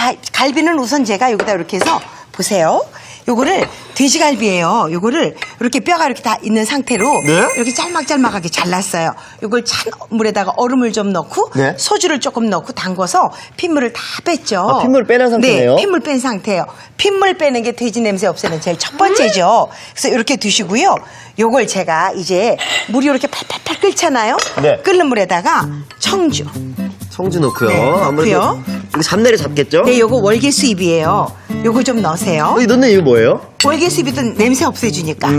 자, 갈비는 우선 제가 여기다 이렇게 해서 보세요. 요거를 돼지갈비예요. 요거를 이렇게 뼈가 이렇게 다 있는 상태로 네? 이렇게 짤막짤막하게 잘랐어요. 요걸 찬 물에다가 얼음을 좀 넣고 네? 소주를 조금 넣고 담궈서 핏물을 다 뺐죠. 아, 핏물 빼는 상태네요? 네, 핏물 뺀 상태예요. 핏물 빼는 게 돼지 냄새 없애는 제일 첫 번째죠. 그래서 이렇게 두시고요. 요걸 제가 이제 물이 이렇게 팔팔팔 끓잖아요. 네. 끓는 물에다가 청주. 청주 넣고요. 네, 아무래도 넣고요. 이거 잡내를 잡겠죠? 네, 요거 월계수잎이에요. 요거 좀 넣으세요. 이 넣는 이유 뭐예요? 월계수잎도 냄새 없애주니까.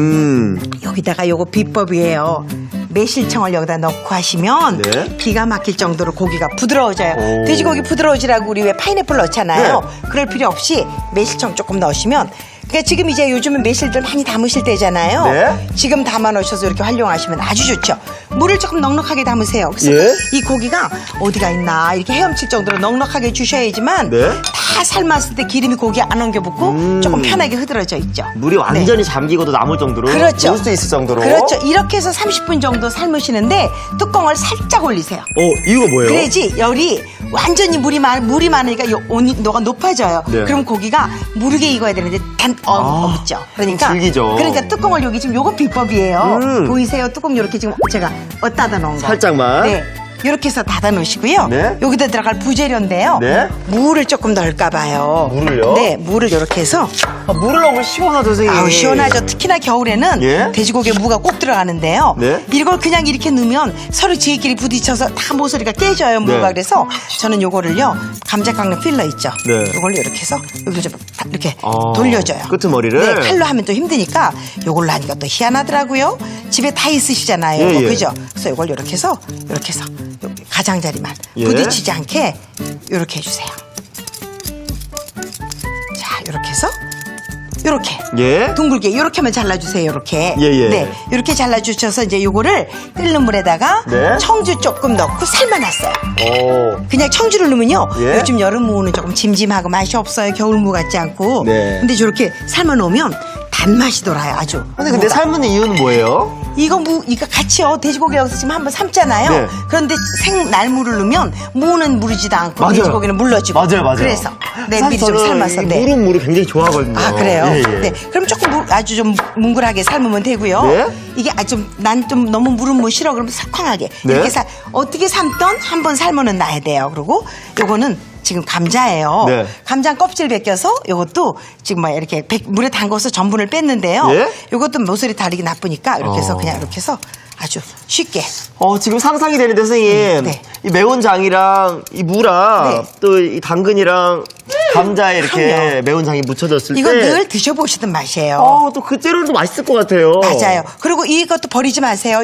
여기다가 요거 비법이에요. 매실청을 여기다 넣고 하시면 네. 기가 막힐 정도로 고기가 부드러워져요. 오. 돼지고기 부드러워지라고 우리 왜 파인애플 넣잖아요. 네. 그럴 필요 없이 매실청 조금 넣으시면 그러니까 지금 이제 요즘은 매실들 많이 담으실 때잖아요. 네. 지금 담아 놓으셔서 이렇게 활용하시면 아주 좋죠. 물을 조금 넉넉하게 담으세요. 그래서 예. 이 고기가 어디가 있나 이렇게 헤엄칠 정도로 넉넉하게 주셔야지만 네. 다 삶았을 때 기름이 고기에 안 엉겨붙고 조금 편하게 흐드러져 있죠. 물이 완전히 잠기고도 남을 정도로 그렇죠. 먹을 수 있을 정도로. 그렇죠. 이렇게 해서 30분 정도 삶으시는데 뚜껑을 살짝 올리세요. 이유가 뭐예요? 그래야지 열이 완전히 물이 많으니까 온도가 높아져요. 네. 그럼 고기가 무르게 익어야 되는데 없죠. 그러니까 질기죠. 그러니까 뚜껑을 여기 지금 요거 비법이에요. 보이세요? 뚜껑 이렇게 지금 제가 닫아 놓은 거. 살짝만. 네. 이렇게 해서 닫아 놓으시고요. 네. 여기다 들어갈 부재료인데요. 네. 물을 조금 넣을까 봐요. 물을요? 네, 물을 이렇게 해서 물을 넣으면 시원하죠, 선생님. 아우 시원하죠. 특히나 겨울에는 예? 돼지고기에 무가 꼭 들어가는데요. 네? 이걸 그냥 이렇게 넣으면 서로 지끼리 부딪혀서 다 모서리가 깨져요. 무가. 네. 그래서 저는 요거를요. 감자 깎는 필러 있죠. 네. 요걸로 이렇게 해서 여기로 좀 이렇게 아, 돌려줘요. 끄트머리를? 네, 칼로 하면 또 힘드니까 요걸로 하니까 또 희한하더라고요. 집에 다 있으시잖아요. 예, 예. 그죠? 그래서 요걸 이렇게 해서 요 가장자리만 예. 부딪히지 않게 요렇게 해주세요. 자, 요렇게 해서 요렇게 예. 둥글게 요렇게만 잘라주세요. 요렇게. 예, 예. 네, 요렇게 잘라주셔서 이제 요거를 끓는 물에다가 네. 청주 조금 넣고 삶아놨어요. 그냥 청주를 넣으면요. 예. 요즘 여름 무는 조금 짐짐하고 맛이 없어요. 겨울 무 같지 않고. 네. 근데 저렇게 삶아놓으면 단맛이 돌아요. 아주. 근데 무가. 삶는 이유는 뭐예요? 이거 같이요. 돼지고기 여기서 지금 한번 삶잖아요. 네. 그런데 생날무를 넣으면 무는 무르지도 않고 맞아요. 돼지고기는 물러지고. 맞아요. 그래서 네, 사실 미리 좀 저는 삶아서. 이 네. 무른 물을 굉장히 좋아하거든요. 아 그래요? 예, 예. 네. 그럼 조금 아주 좀 뭉글하게 삶으면 되고요. 네. 이게 난 좀 너무 무른 무 싫어 그러면 석황하게 네. 이렇게 어떻게 삶던 한 번 삶으면 놔야 돼요. 그리고 요거는 지금 감자예요. 네. 감자 껍질 벗겨서 요것도 지금 막 이렇게 물에 담궈서 전분을 뺐는데요. 예? 요것도 모서리 다리기 나쁘니까 이렇게 해서 그냥 이렇게 해서 아주 쉽게. 지금 상상이 되는데 선생님, 네. 이 매운 장이랑 이 무랑 네. 또 이 당근이랑 감자에 이렇게 그럼요. 매운 장이 묻혀졌을 이거 때 늘 드셔보시던 맛이에요. 또 그 재료도 맛있을 것 같아요. 맞아요. 그리고 이것도 버리지 마세요.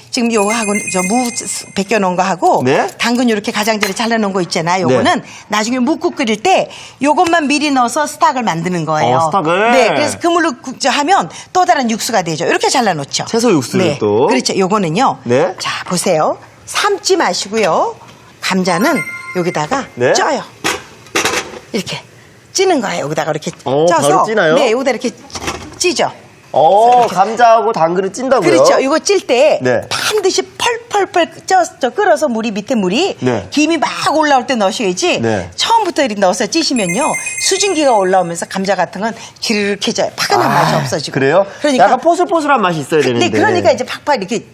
지금 요거하고 저 무 벗겨 놓은 거 하고 네. 당근 이렇게 가장자리 잘라 놓은 거 있잖아요. 요거는 나중에 묵국 끓일 때 요것만 미리 넣어서 스탁을 만드는 거예요. 스탁을? 네. 그래서 그물로 하면 또 다른 육수가 되죠. 이렇게 잘라 놓죠. 채소 육수를 네. 또. 그렇죠. 요거는요. 네. 자, 보세요. 삶지 마시고요. 감자는 여기다가 네. 쪄요. 이렇게 찌는 거예요. 여기다가 이렇게 바로 쪄서 찌나요? 네, 여기다 이렇게 찌죠. 감자하고 당근을 찐다고요? 그렇죠. 이거 찔 때 네. 반드시 펄펄펄 끓어서 밑에 물이 네. 김이 막 올라올 때 넣으셔야지 네. 처음부터 이렇게 넣어서 찌시면요 수증기가 올라오면서 감자 같은 건 기르륵해져요. 파근한 맛이 없어지고. 그래요? 그러니까 약간 포슬포슬한 맛이 있어야 되는데. 네, 그러니까 이제 팍팍 이렇게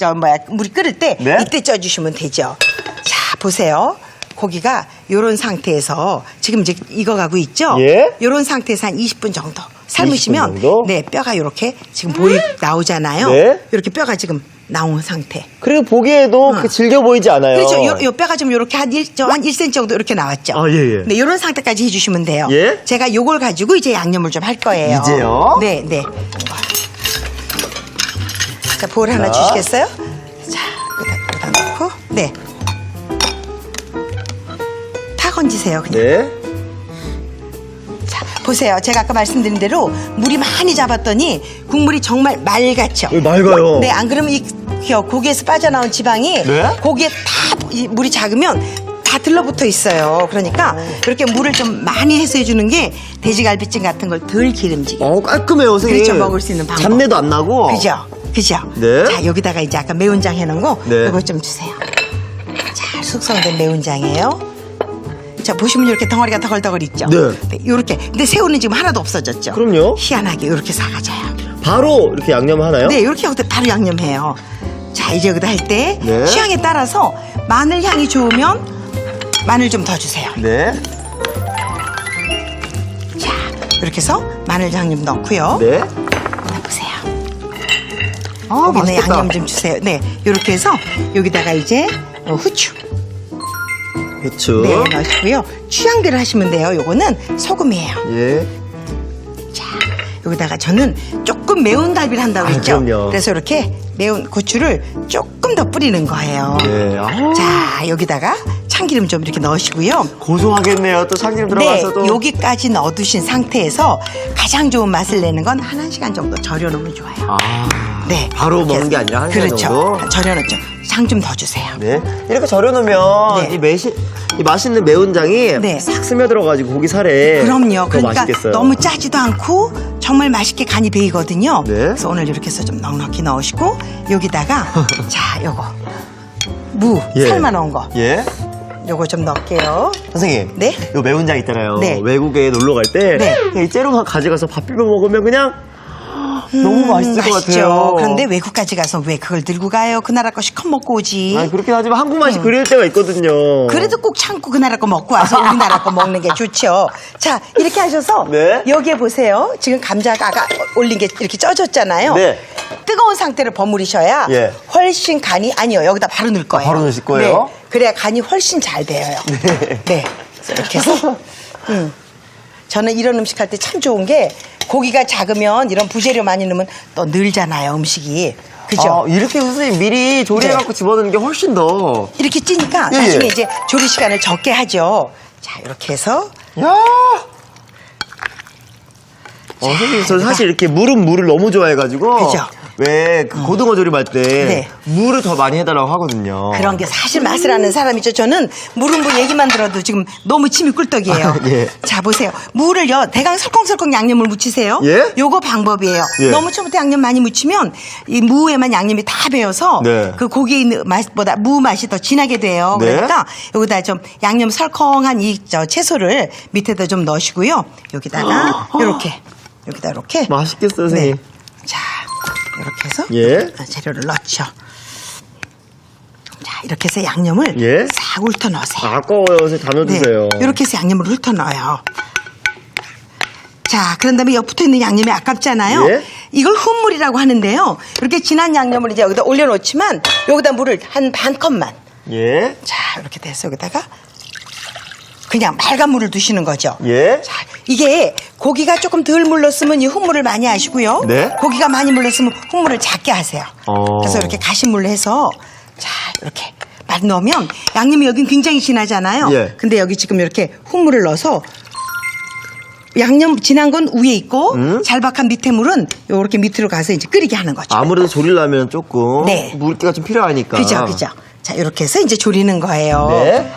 물이 끓을 때 네? 이때 쪄주시면 되죠. 자, 보세요. 고기가 요런 상태에서 지금 이제 익어가고 있죠? 예? 요런 상태에서 한 20분 정도 삶으시면 20분 정도? 네, 뼈가 요렇게 지금 나오잖아요. 네? 요렇게 뼈가 지금 나온 상태. 그리고 보기에도 그렇게 질겨 보이지 않아요. 그렇죠. 요 뼈가 좀 요렇게 한 1cm 정도 이렇게 나왔죠. 아, 예, 예. 네, 요런 상태까지 해주시면 돼요. 예? 제가 요걸 가지고 이제 양념을 좀 할 거예요. 이제요? 네, 네. 자, 볼 하나 주시겠어요? 자, 여기다 넣고. 네. 다 건지세요, 그냥. 네. 자, 보세요. 제가 아까 말씀드린 대로 물이 많이 잡았더니 국물이 정말 맑았죠. 맑아요. 네, 안 그러면 이 고기에서 빠져나온 지방이 네? 고기에 다 물이 작으면 다 들러붙어 있어요. 그러니까 이렇게 물을 좀 많이 해서 해주는 게 돼지갈비찜 같은 걸 덜 기름지게. 깔끔해요, 선생님. 그렇죠. 먹을 수 있는 방법. 잡내도 안 나고. 그죠? 그죠? 네. 자, 여기다가 이제 아까 매운장 해놓은 거 네. 이거 좀 주세요. 잘 숙성된 매운장이에요. 자, 보시면 이렇게 덩어리가 더글더글 있죠? 네. 이렇게. 근데 새우는 지금 하나도 없어졌죠? 그럼요. 희한하게 이렇게 사가져요. 바로 이렇게 양념하나요? 네, 이렇게 하고 바로 양념해요. 자, 이제 여기다 할 때 네. 취향에 따라서 마늘 향이 좋으면 마늘 좀 더 주세요. 네. 자, 이렇게 해서 마늘 양념 넣고요. 네. 보세요. 아, 여기는 맛있겠다. 양념 좀 주세요. 네, 이렇게 해서 여기다가 이제 후추 배추. 네 넣으시고요. 취향대로 하시면 돼요. 요거는 소금이에요. 예. 자, 여기다가 저는 조금 매운 갈비를 한다고 아, 했죠. 그럼요. 그래서 이렇게 매운 고추를 조금 더 뿌리는 거예요. 네. 아, 자, 여기다가 참기름 좀 이렇게 넣으시고요. 고소하겠네요. 또 참기름 네, 들어가서도. 여기까지 넣어두신 상태에서 가장 좋은 맛을 내는 건 한 1시간 정도 절여놓으면 좋아요. 아. 네. 바로 이렇게 먹는 게 아니라 한 시간 그렇죠. 정도? 절여놓죠. 장 좀 더 주세요. 네. 이렇게 절여놓으면 네. 이 맛있는 매운장이 네. 싹 스며들어가지고 고기 살에 그럼요. 더 그러니까 맛있겠어요. 너무 짜지도 않고 정말 맛있게 간이 배이거든요. 네. 그래서 오늘 이렇게 해서 좀 넉넉히 넣으시고 여기다가 자, 요거 무 예. 삶아 놓은 거 예. 요거 좀 넣을게요. 선생님. 네. 요 매운장 있잖아요. 네. 외국에 놀러 갈 때 네. 그냥 이 재료만 가져가서 밥 비벼 먹으면 그냥 너무 맛있을 것 맛있죠. 같아요. 그런데 외국까지 가서 왜 그걸 들고 가요? 그 나라 거 시커 먹고 오지. 아니, 그렇긴 하지만 한국 맛이 그릴 때가 있거든요. 그래도 꼭 참고 그 나라 거 먹고 와서 우리나라 거 먹는 게 좋죠. 자, 이렇게 하셔서 네. 여기에 보세요. 지금 감자가 아까 올린 게 이렇게 쪄졌잖아요. 네. 뜨거운 상태를 버무리셔야 예. 훨씬 간이 아니요. 여기다 바로 넣을 거예요. 바로 넣으실 거예요? 네. 그래야 간이 훨씬 잘 배어요. 네. 그래서 이렇게 해서 저는 이런 음식 할 때 참 좋은 게 고기가 작으면 이런 부재료 많이 넣으면 또 늘잖아요, 음식이. 그죠? 이렇게 선생님 미리 조리해갖고 집어넣는 게 훨씬 더. 이렇게 찌니까 예, 나중에 예. 이제 조리 시간을 적게 하죠. 자, 이렇게 해서 야! 선생님, 저 사실 이렇게 물을 너무 좋아해가지고. 그죠? 왜 그 고등어 조림할 때 네. 물을 더 많이 해달라고 하거든요. 그런 게 사실 맛을 아는 사람이죠. 저는 물은 뭐 얘기만 들어도 지금 너무 침이 꿀떡이에요. 예. 자, 보세요. 물을요, 대강 설컹설컹 양념을 묻히세요. 예? 요거 방법이에요. 예. 너무 처음부터 양념 많이 묻히면 이 무에만 양념이 다 배어서 네. 그 고기에 있는 맛보다 무 맛이 더 진하게 돼요. 네. 그러니까 여기다 좀 양념 설컹한 이 채소를 밑에다 좀 넣으시고요. 여기다가 요렇게 여기다 이렇게 맛있겠어요, 선생님. 네. 자, 이렇게 해서 예. 재료를 넣죠. 자, 이렇게 해서 양념을 예. 싹 훑어 넣으세요. 아까워요, 선생님. 다 넣어주세요. 네, 이렇게 해서 양념을 훑어 넣어요. 자, 그런 다음에 옆 붙어 있는 양념이 아깝잖아요. 예. 이걸 훈물이라고 하는데요. 이렇게 진한 양념을 이제 여기다 올려놓지만 여기다 물을 한 반 컵만. 예. 자, 이렇게 돼서 여기다가 그냥 맑은 물을 두시는 거죠. 예. 자, 이게 고기가 조금 덜 물렀으면 이 훈물을 많이 하시고요. 네. 고기가 많이 물렀으면 훈물을 작게 하세요. 그래서 이렇게 가시물로 해서 자, 이렇게 막 넣으면 양념이 여긴 굉장히 진하잖아요. 예. 근데 여기 지금 이렇게 훈물을 넣어서 양념 진한 건 위에 있고 잘박한 밑에 물은 요렇게 밑으로 가서 이제 끓이게 하는 거죠. 아무래도 조리려면 조금 네. 물기가 좀 필요하니까. 그죠, 그죠. 자, 이렇게 해서 이제 조리는 거예요. 네.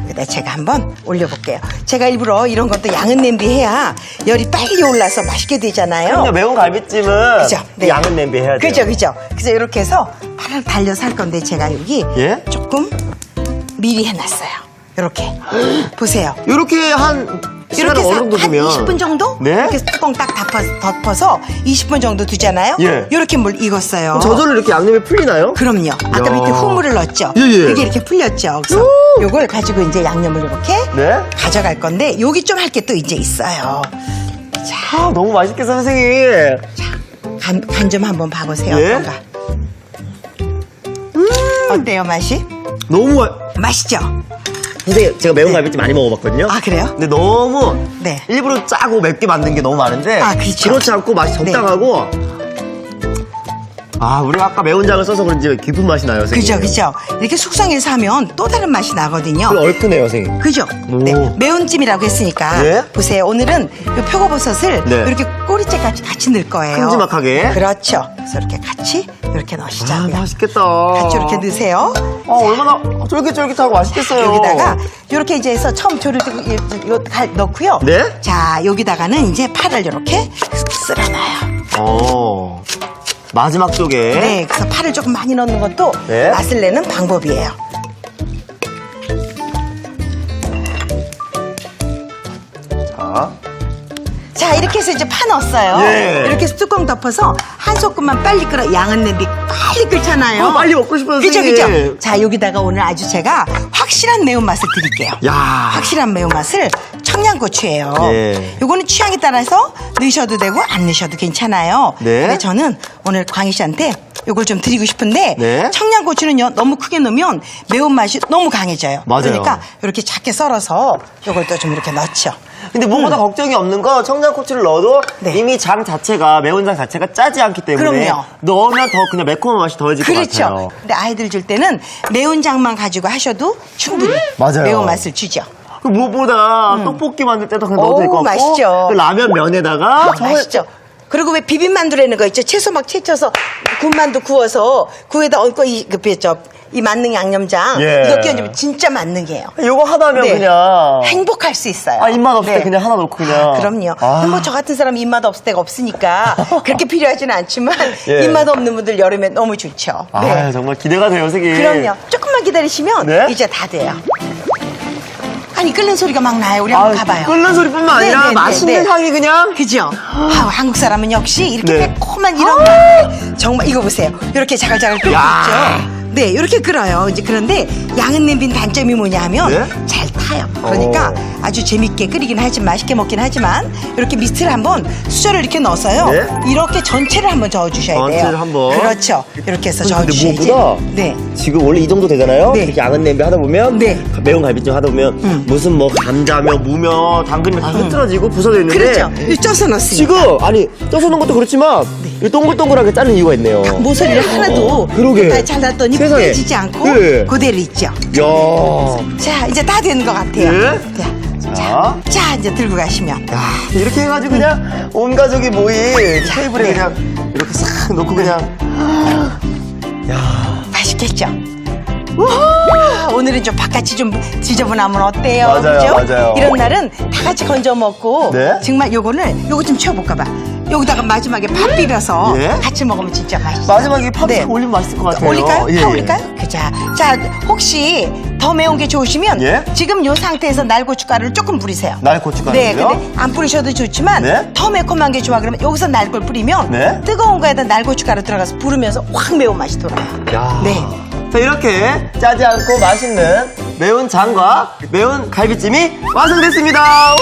여기다 제가 한번 올려볼게요. 제가 일부러 이런 것도 양은 냄비 해야 열이 빨리 올라서 맛있게 되잖아요. 그럼요, 매운 갈비찜은 그죠? 네. 양은 냄비 해야 돼요. 그죠, 그죠. 그래서 이렇게 해서 팔을 달려서 할 건데 제가 여기 예? 조금 미리 해놨어요. 이렇게 보세요. 이렇게 한 시간은 이렇게 어느 해서 정도 한 두면 20분 정도? 네? 이렇게 뚜껑 딱 덮어서 20분 정도 두잖아요. 예. 이렇게 물 익었어요. 그럼 저절로 이렇게 양념이 풀리나요? 그럼요. 아까 야. 밑에 후물을 넣었죠. 예, 예. 이게 이렇게 풀렸죠. 그래서 요걸 가지고 이제 양념을 이렇게 네. 가져갈 건데 여기 좀 할 게 또 이제 있어요. 아, 너무 맛있겠어, 선생님. 간 좀 한번 봐보세요. 예? 어떤가? 어때요 맛이? 너무 맛있죠? 선생님, 제가 매운 갈비찜 많이 먹어봤거든요. 아, 그래요? 근데 너무 네. 일부러 짜고 맵게 만든 게 너무 많은데 아, 그렇죠. 그렇지 않고 맛이 적당하고 아, 우리가 아까 매운장을 써서 그런지 깊은 맛이 나요, 선생님. 그죠, 그죠. 이렇게 숙성해서 하면 또 다른 맛이 나거든요. 그리고 얼큰해요, 선생님. 그죠? 오. 네. 매운찜이라고 했으니까. 네. 보세요. 오늘은 이 표고버섯을 네. 이렇게 꼬리째까지 같이 넣을 거예요. 큼지막하게. 그렇죠. 그래서 이렇게 같이 이렇게 아, 넣으시자고요. 맛있겠다. 같이 이렇게 넣으세요. 얼마나 쫄깃쫄깃하고 맛있겠어요. 여기다가 이렇게 이제 해서 처음 조를 이거 넣고요. 네? 자, 여기다가는 이제 파를 이렇게 쓸어놔요. 마지막 쪽에. 네, 그래서 파를 조금 많이 넣는 것도 네. 맛을 내는 방법이에요. 자, 이렇게 해서 이제 파 넣었어요. 예. 이렇게 해서 뚜껑 덮어서 한 소끔만 빨리 끓어. 양은 냄비 빨리 끓잖아요. 빨리 먹고 싶어요, 그죠, 선생님. 그죠? 자, 여기다가 오늘 아주 제가 확실한 매운맛을 드릴게요. 야. 확실한 매운맛을 청양고추예요. 예. 요거는 취향에 따라서 넣으셔도 되고 안 넣으셔도 괜찮아요. 네. 근데 저는 오늘 광희 씨한테 요걸 좀 드리고 싶은데 네. 청양고추는요 너무 크게 넣으면 매운맛이 너무 강해져요. 맞아요. 그러니까 이렇게 작게 썰어서 요걸 또 좀 이렇게 넣죠. 근데 무엇보다 걱정이 없는 건 청양고추를 넣어도 네. 이미 장 자체가 매운 장 자체가 짜지 않기 때문에 그럼요. 넣으면 더 그냥 매콤한 맛이 더해질 것 그렇죠. 같아요. 근데 아이들 줄 때는 매운 장만 가지고 하셔도 충분히 맞아요. 매운맛을 주죠. 그 무엇보다 떡볶이 만들 때도 그냥 넣어도 될 것 오, 같고 맛있죠. 그 라면 면에다가 정말 맛있죠. 그리고 왜 비빔만두라는 거 있죠? 채소 막 채쳐서 군만두 구워서 구에다 얹고 이 만능 양념장 예. 이거 끼얹으면 진짜 만능이에요. 요거 하나면 네. 그냥 행복할 수 있어요. 아, 입맛 없을 때 그냥 하나 넣고 그냥. 그럼요. 아. 뭐 저 같은 사람 입맛 없을 때가 없으니까 그렇게 필요하지는 않지만 예. 입맛 없는 분들 여름에 너무 좋죠. 아, 정말 기대가 돼요, 선생님. 그럼요. 조금만 기다리시면 네? 이제 다 돼요. 아니 끓는 소리가 막 나요. 우리 한번 가봐요. 끓는 소리뿐만 아니라 네, 네, 네, 맛있는 네. 향이 그냥. 그죠? 한국 사람은 역시 이렇게 네. 매콤한 이런 맛 정말 이거 보세요. 이렇게 자글자글 끓고 야. 있죠. 네, 이렇게 끓어요. 이제 그런데 양은 냄비는 단점이 뭐냐 하면 네? 잘 타요. 그러니까 아주 재밌게 끓이긴 하지만 맛있게 먹긴 하지만 이렇게 미스트를 한번 수저를 이렇게 넣어서요. 네? 이렇게 전체를 한번 저어주셔야 돼요. 전체를 한번. 그렇죠. 이렇게 해서 근데 저어주셔야지. 무엇보다 네. 지금 원래 이 정도 되잖아요. 네. 이렇게 양은 냄비 하다 보면 네. 매운 갈비찜 하다 보면 무슨 뭐 감자며 무며 당근이며 다 흐트러지고 부서져 있는데 그렇죠. 이거 쪄서 넣습니다. 지금 아니 쪄서 넣은 것도 그렇지만 이 동글동글하게 자른 이유가 있네요. 모서리를 하나도 그러게. 다 잘랐더니 세상에. 부러지지 않고 네. 그대로 있죠. 야. 자, 이제 다 된 것 같아요. 네. 자, 이제 들고 가시면. 야, 이렇게 해가지고 그냥 온 가족이 모인 테이블에 네. 그냥 이렇게 싹 놓고 그냥 맛있겠죠? 우와, 오늘은 좀 바깥이 좀 지저분하면 어때요? 맞아요, 그죠? 맞아요. 이런 날은 다 같이 건져 먹고 네. 정말 요거 좀 치워볼까 봐. 여기다가 마지막에 밥 비벼서 예. 같이 먹으면 진짜 맛있어요. 마지막에 팝 올리면 맛있을 것 같아요. 올릴까요? 예. 파 올릴까요? 그자. 자, 혹시 더 매운 게 좋으시면 예? 지금 요 상태에서 날고춧가루를 조금 뿌리세요. 날고춧가루요? 네, 근데 안 뿌리셔도 좋지만 네? 더 매콤한 게 좋아 그러면 여기서 날걸 뿌리면 네? 뜨거운 거에다 날고춧가루 들어가서 부르면서 확 매운맛이 돌아요. 야. 네. 자, 이렇게 짜지 않고 맛있는 매운 장과 매운 갈비찜이 완성됐습니다. 우!